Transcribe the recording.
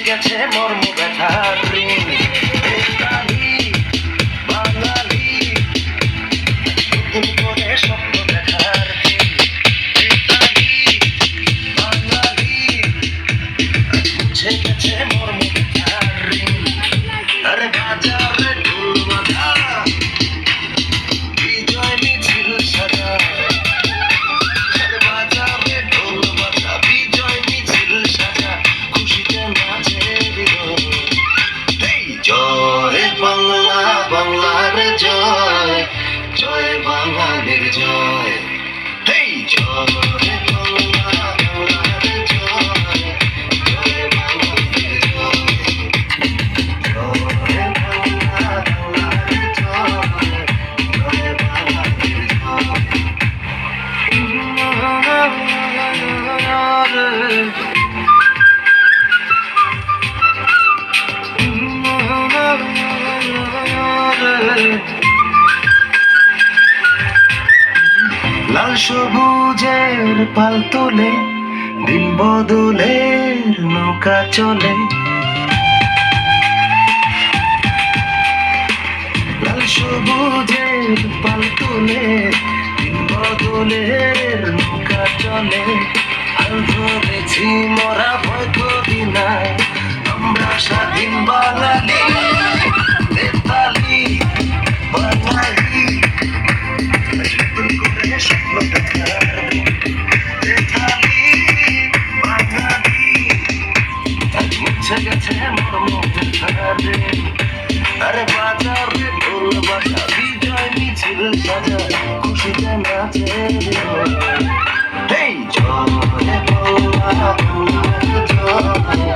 গেছে মর্ম ব্যথার ঋণ। বেতালি বাঙালি নতুন করে স্বপ্ন দেখার দিন। বেতালি বাঙালি মুছে গেছে মর্ম ব্যথার ঋণ। আরে বাজারে ঢোল বাজা বিজয় মিছিল সাজা। আরে বাজারে ঢোল বাজা বিজয় মিছিল সাজা। খুশিতে নাচে হৃদয়। এই জয় বাংলা বাংলার জয়, জয় বাঙালির জয়। এই জয় বাংলা বাংলার জয়, জয় বাঙালির জয়। জয় বাংলা বাংলার জয়, জয় বাঙালির জয়। লাল সবুজের পাল তোলে দিন বদলের নৌকা চলে। লাল সবুজের পাল তোলে দিন বদলের নৌকা চলে। হাল ধরেছি মোরা ভয় করি না, আমরা স্বাধীন বাঙালি। বেতালি বাঙালি নতুন করে স্বপ্ন দেখার। বেতালি বাঙালি আজ মুছে গেছে মর্ম ব্যথার ঋণ। আরে বাজারে ঢোল বাজা বিজয় মিছিল সাজা। খুশিতে নাচে হৃদয়। এই জয় বাংলা বাংলার জয়,